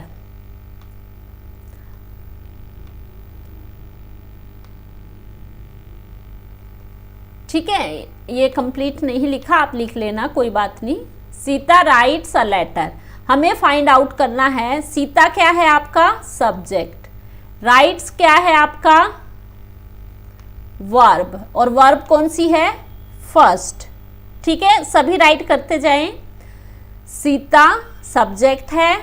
ठीक है, ये कंप्लीट नहीं लिखा, आप लिख लेना, कोई बात नहीं। Sita writes a letter. हमें फाइंड आउट करना है सीता क्या है आपका सब्जेक्ट, राइट्स क्या है आपका वर्ब, और वर्ब कौन सी है फर्स्ट। ठीक है, सभी राइट करते जाएं। सीता सब्जेक्ट है,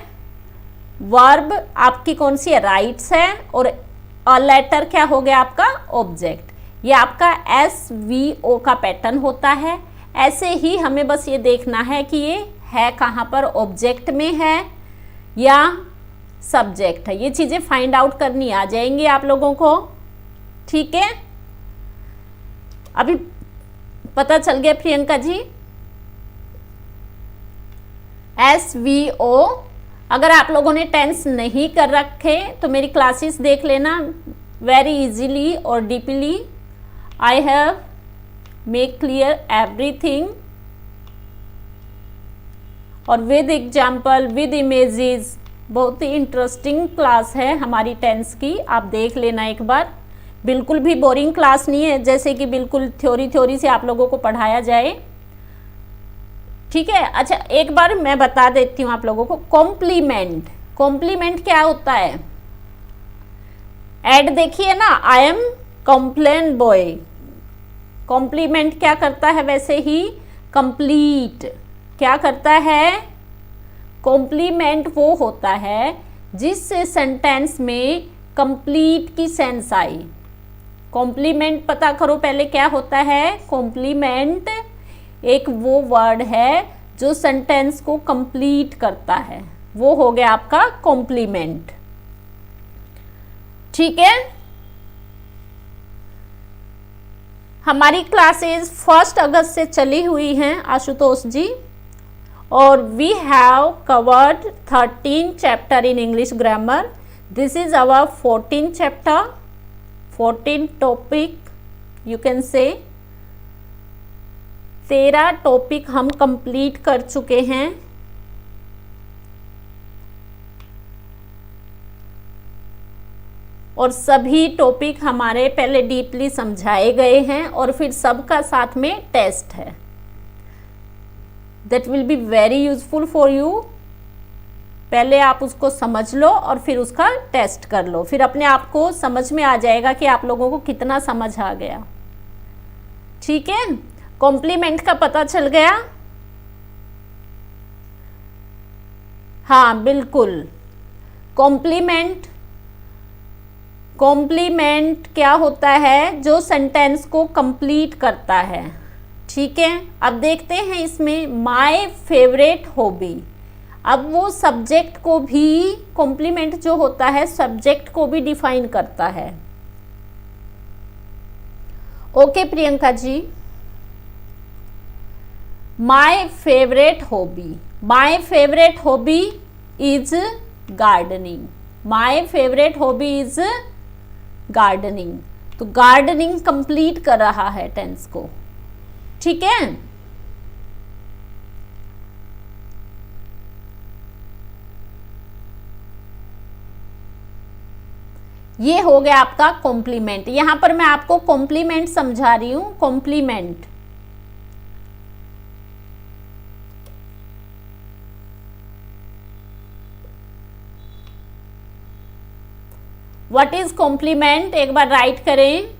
वर्ब आपकी कौन सी है राइट्स है, और अ लेटर क्या हो गया आपका ऑब्जेक्ट। ये आपका SVO का पैटर्न होता है। ऐसे ही हमें बस ये देखना है कि ये है कहाँ पर, ऑब्जेक्ट में है या सब्जेक्ट है। ये चीज़ें फाइंड आउट करनी आ जाएंगी आप लोगों को। ठीक है, अभी पता चल गया प्रियंका जी। SVO अगर आप लोगों ने टेंस नहीं कर रखे तो मेरी क्लासेस देख लेना, वेरी इजीली और deeply I have make clear everything, और विद एग्जाम्पल विद इमेजेस। बहुत ही इंटरेस्टिंग क्लास है हमारी टेंस की, आप देख लेना एक बार। बिल्कुल भी बोरिंग क्लास नहीं है, जैसे कि बिल्कुल थ्योरी से आप लोगों को पढ़ाया जाए। ठीक है, अच्छा एक बार मैं बता देती हूँ आप लोगों को। कॉम्प्लीमेंट, कॉम्प्लीमेंट क्या होता है। एड देखिए ना, I am complain boy. Complement क्या करता है वैसे ही, कंप्लीट क्या करता है। कॉम्प्लीमेंट वो होता है जिससे सेंटेंस में कंप्लीट की सेंस आई। कॉम्प्लीमेंट पता करो पहले क्या होता है। कॉम्प्लीमेंट एक वो वर्ड है जो सेंटेंस को कंप्लीट करता है, वो हो गया आपका कॉम्प्लीमेंट। ठीक है, हमारी क्लासेस 1 अगस्त से चली हुई हैं आशुतोष जी, और we have covered 13 chapter in English grammar. This is our 14 chapter, 14 topic you can say. 13 topic हम कंप्लीट कर चुके हैं। और सभी टॉपिक हमारे पहले डीपली समझाए गए हैं, और फिर सबका साथ में टेस्ट है। That will be very useful for you. पहले आप उसको समझ लो और फिर उसका टेस्ट कर लो, फिर अपने आप को समझ में आ जाएगा कि आप लोगों को कितना समझ आ गया। ठीक है, कॉम्प्लीमेंट का पता चल गया। हाँ बिल्कुल, कॉम्प्लीमेंट, कॉम्प्लीमेंट क्या होता है, जो सेंटेंस को कंप्लीट करता है। ठीक है, अब देखते हैं इसमें माय फेवरेट हॉबी। अब वो सब्जेक्ट को भी, कॉम्प्लीमेंट जो होता है सब्जेक्ट को भी डिफाइन करता है। Okay Priyanka ji, my favourite hobby, my favourite hobby is gardening. My favourite hobby is gardening. तो गार्डनिंग कंप्लीट कर रहा है टेंस को। ठीक है, ये हो गया आपका कॉम्प्लीमेंट। यहां पर मैं आपको कॉम्प्लीमेंट समझा रही हूं। कॉम्प्लीमेंट, व्हाट इज कॉम्प्लीमेंट, एक बार राइट करें।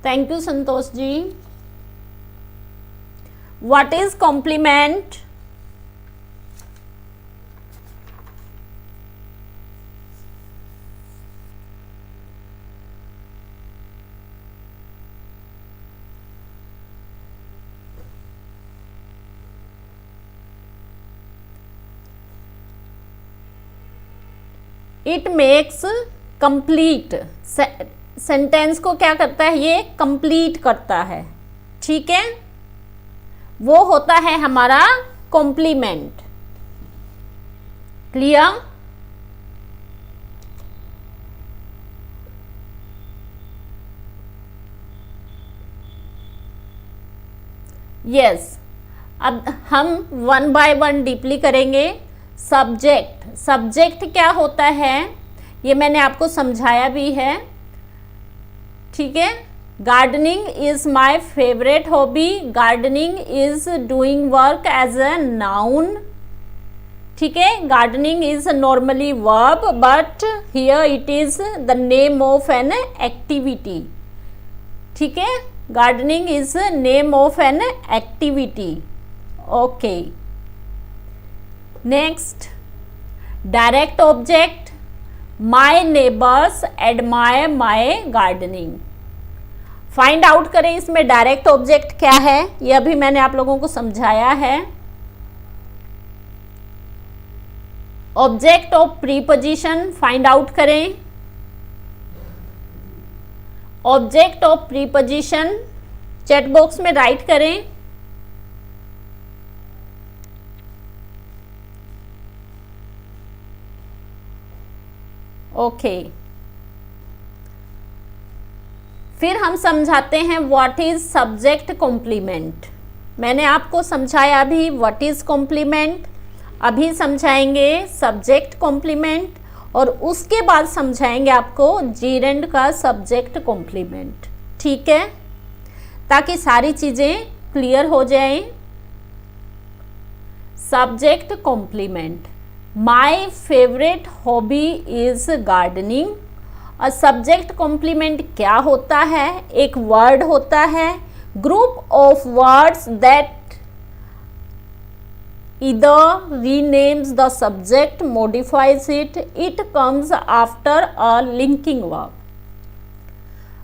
Thank you Santosh ji. What is complement? It makes complete, sentence को क्या करता है, ये कंप्लीट करता है, ठीक है, वो होता है हमारा कॉम्प्लीमेंट। क्लियर? यस, अब हम वन बाय वन डीपली करेंगे। सब्जेक्ट, सब्जेक्ट क्या होता है ये मैंने आपको समझाया भी है, ठीक है। Gardening is my favourite hobby, gardening is doing work as a noun, ठीक है। Gardening is normally verb but here it is the name of an activity, ठीक है। Gardening is name of an activity, okay. Next, direct object, my neighbours admire my gardening. Find out करें इसमें direct object क्या है, ये अभी मैंने आप लोगों को समझाया है। Object of preposition find out करें। Object of preposition chat box में राइट करें। ओके, फिर हम समझाते हैं व्हाट इज सब्जेक्ट कॉम्प्लीमेंट। मैंने आपको समझाया अभी व्हाट इज कॉम्प्लीमेंट, अभी समझाएंगे सब्जेक्ट कॉम्प्लीमेंट और उसके बाद समझाएंगे आपको जीरेंड का सब्जेक्ट कॉम्प्लीमेंट, ठीक है, ताकि सारी चीजें क्लियर हो जाएं। Subject complement, my favourite hobby is gardening. और सब्जेक्ट कॉम्प्लीमेंट क्या होता है, एक वर्ड होता है, group of words that either renames the subject, modifies it, it comes after a linking verb।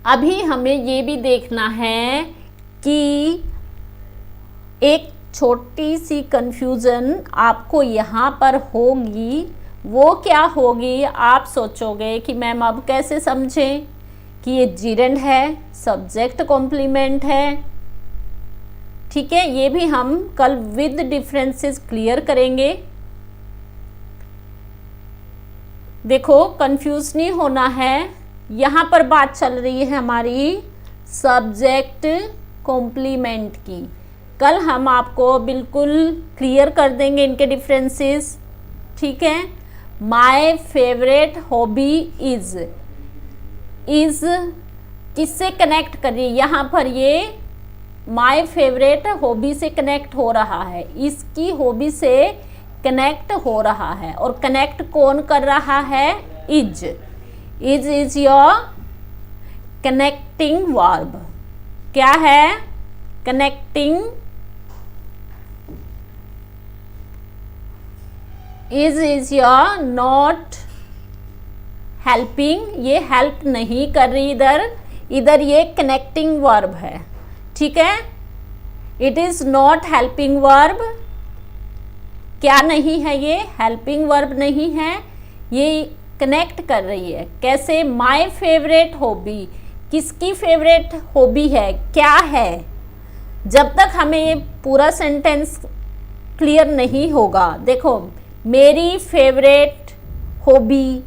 अभी हमें ये भी देखना है कि एक छोटी सी कंफ्यूजन आपको यहाँ पर होगी, वो क्या होगी, आप सोचोगे कि मैम अब कैसे समझें कि ये जीरेंड है, सब्जेक्ट कॉम्प्लीमेंट है, ठीक है। ये भी हम कल विद डिफरेंसेस क्लियर करेंगे। देखो कंफ्यूज नहीं होना है, यहाँ पर बात चल रही है हमारी सब्जेक्ट कॉम्प्लीमेंट की। कल हम आपको बिल्कुल क्लियर कर देंगे इनके डिफरेंसेस, ठीक है। माय फेवरेट हॉबी इज किससे कनेक्ट करिए, यहाँ पर ये माय फेवरेट हॉबी से कनेक्ट हो रहा है, इसकी हॉबी से कनेक्ट हो रहा है, और कनेक्ट कौन कर रहा है, is is your connecting verb. क्या है, connecting, is your not helping, ये हेल्प नहीं कर रही, इधर ये कनेक्टिंग वर्ब है, ठीक है। It is not helping verb, क्या नहीं है, ये हेल्पिंग वर्ब नहीं है, ये कनेक्ट कर रही है। कैसे, माय फेवरेट हॉबी, किसकी फेवरेट हॉबी है, क्या है। जब तक हमें ये पूरा सेंटेंस क्लियर नहीं होगा, देखो मेरी फेवरेट हॉबी,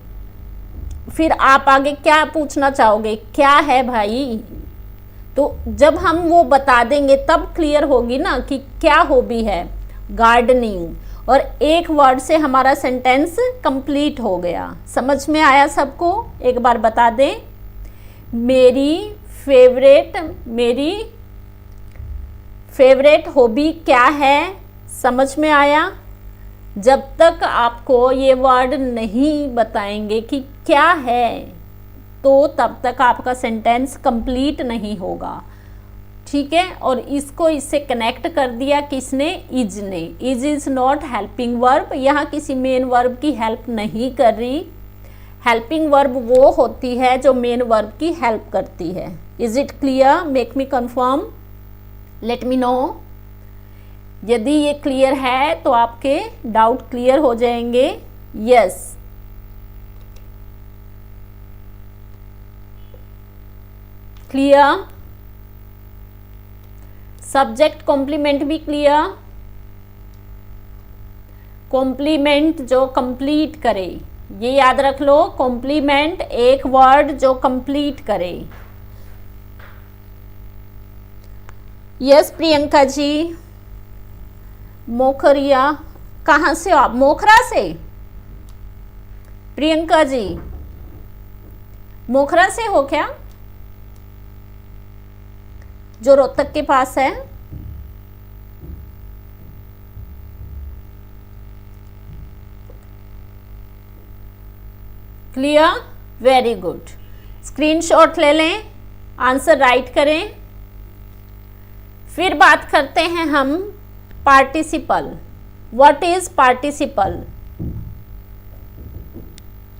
फिर आप आगे क्या पूछना चाहोगे, क्या है भाई, तो जब हम वो बता देंगे तब क्लियर होगी ना कि क्या हॉबी है, गार्डनिंग, और एक वर्ड से हमारा सेंटेंस कंप्लीट हो गया। समझ में आया सबको? एक बार बता दें, मेरी फेवरेट हॉबी क्या है, समझ में आया। जब तक आपको ये वर्ड नहीं बताएंगे कि क्या है, तो तब तक आपका सेंटेंस कंप्लीट नहीं होगा, ठीक है। और इसको इससे कनेक्ट कर दिया किसने, इज ने। Is is not helping verb, यहाँ किसी मेन वर्ब की हेल्प नहीं कर रही। हेल्पिंग वर्ब वो होती है जो मेन वर्ब की हेल्प करती है। Is it clear? Make me confirm, late me no. यदि ये क्लियर है तो आपके डाउट क्लियर हो जाएंगे। Yes, clear. सब्जेक्ट कॉम्प्लीमेंट भी क्लियर। कॉम्प्लीमेंट जो कंप्लीट करे, ये याद रख लो, कॉम्प्लीमेंट एक वर्ड जो कंप्लीट करे। यस प्रियंका जी। मोखरिया, कहाँ से हो आप? मोखरा से? प्रियंका जी मोखरा से हो क्या, जो रोहतक के पास है? Clear, very good. स्क्रीनशॉट ले लें, आंसर राइट करें। फिर बात करते हैं हम participle. What is participle?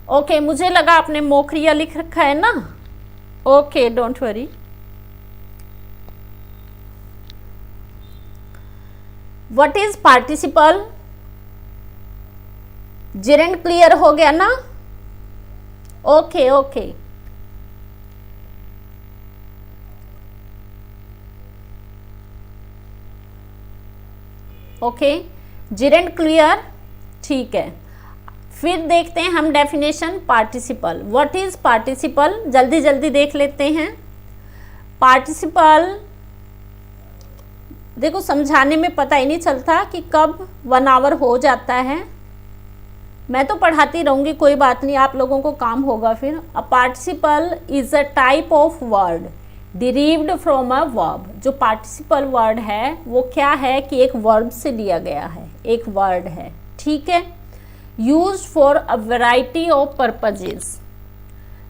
Okay, मुझे लगा आपने मोखरिया लिख रखा है ना। Okay, don't worry. What is participle? Geraint clear हो गया ना? Okay okay, okay, Geraint clear, ठीक है। फिर देखते हैं हम definition participle. What is participle? जल्दी जल्दी देख लेते हैं। पार्टिसिपल देखो, समझाने में पता ही नहीं चलता कि कब 1 आवर हो जाता है। मैं तो पढ़ाती रहूँगी, कोई बात नहीं, आप लोगों को काम होगा फिर। A participle is a type of word derived from a verb. जो पार्टिसिपल वर्ड है वो क्या है कि एक वर्ब से लिया गया है, एक वर्ड है, ठीक है। Used for a variety of purposes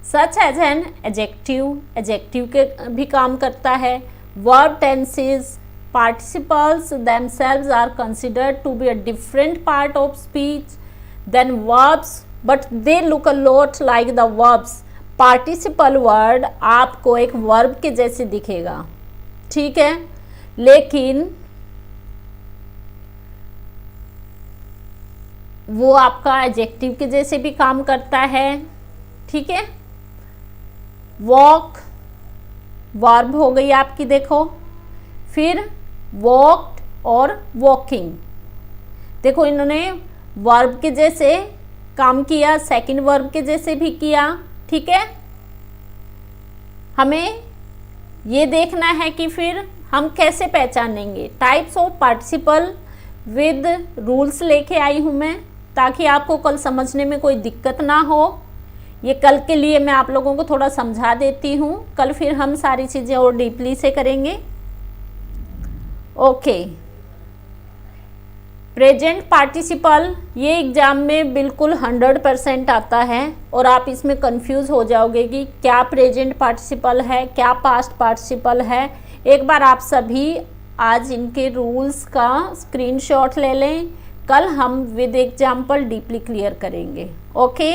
such as an adjective, adjective के भी काम करता है। Verb tenses, participles themselves are considered to be a different part of speech than verbs, but they look a lot like the verbs. Participle word आपको एक verb के जैसे दिखेगा, ठीक है, लेकिन वो आपका adjective के जैसे भी काम करता है, ठीक है। walk verb हो गई आपकी, देखो। फिर वॉक्ड और वॉकिंग, देखो इन्होंने वर्ब के जैसे काम किया, सेकंड वर्ब के जैसे भी किया, ठीक है। हमें ये देखना है कि फिर हम कैसे पहचानेंगे। Types of participle with rules लेके आई हूँ मैं, ताकि आपको कल समझने में कोई दिक्कत ना हो। ये कल के लिए मैं आप लोगों को थोड़ा समझा देती हूँ, कल फिर हम सारी चीज़ें और डीपली से करेंगे। ओके, प्रेजेंट पार्टिसिपल ये एग्ज़ाम में बिल्कुल 100% आता है, और आप इसमें कंफ्यूज हो जाओगे कि क्या प्रेजेंट पार्टिसिपल है, क्या पास्ट पार्टिसिपल है। एक बार आप सभी आज इनके रूल्स का स्क्रीनशॉट ले लें, कल हम विद एग्जाम्पल डीपली क्लियर करेंगे। ओके,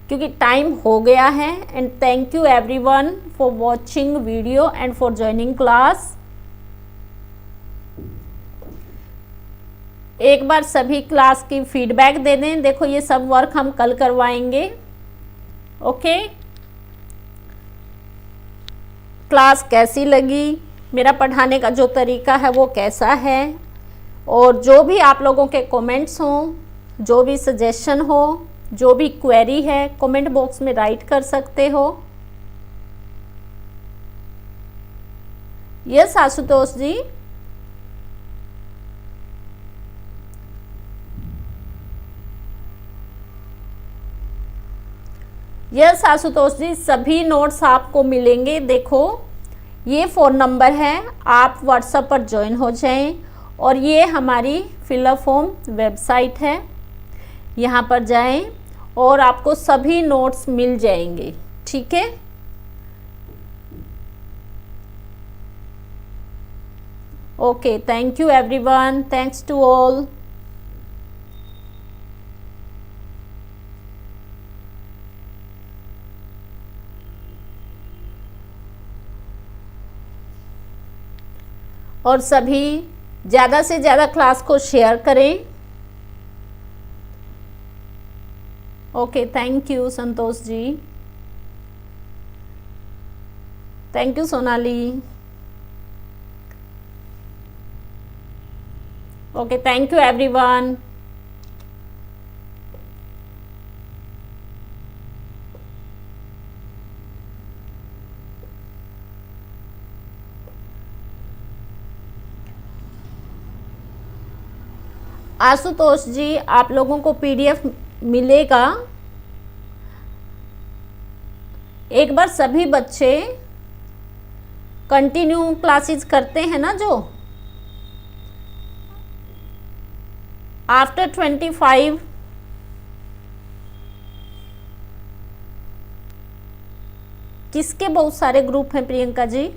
क्योंकि टाइम हो गया है। And thank you everyone for watching video and for joining class. एक बार सभी क्लास की फीडबैक दे दें। देखो ये सब वर्क हम कल करवाएंगे। ओके, क्लास कैसी लगी, मेरा पढ़ाने का जो तरीका है वो कैसा है, और जो भी आप लोगों के कमेंट्स हों, जो भी सजेशन हो, जो भी क्वेरी है, कमेंट बॉक्स में राइट कर सकते हो। यस आशुतोष जी, यस आशुतोष जी, सभी नोट्स आपको मिलेंगे। देखो ये फ़ोन नंबर है, आप व्हाट्सएप पर ज्वाइन हो जाएं, और ये हमारी फिलअप फॉर्म वेबसाइट है, यहाँ पर जाएं और आपको सभी नोट्स मिल जाएंगे, ठीक है। Okay, thank you everyone, thanks to all. और सभी ज़्यादा से ज़्यादा क्लास को शेयर करें। Okay, thank you Santosh ji, thank you Sonali. Okay, thank you everyone. Ashutosh ji, आप लोगों को पीडीएफ मिलेगा। एक बार सभी बच्चे कंटिन्यू क्लासेस करते हैं ना, जो आफ्टर 25 किसके बहुत सारे ग्रुप हैं प्रियंका जी?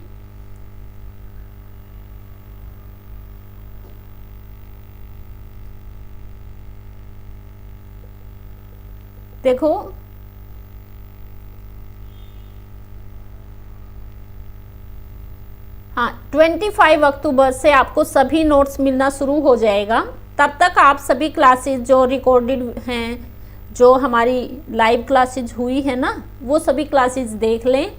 देखो, हाँ, 25 अक्टूबर से आपको सभी नोट्स मिलना शुरू हो जाएगा। तब तक आप सभी क्लासेस जो रिकॉर्डेड हैं, जो हमारी लाइव क्लासेस हुई है ना, वो सभी क्लासेस देख लें।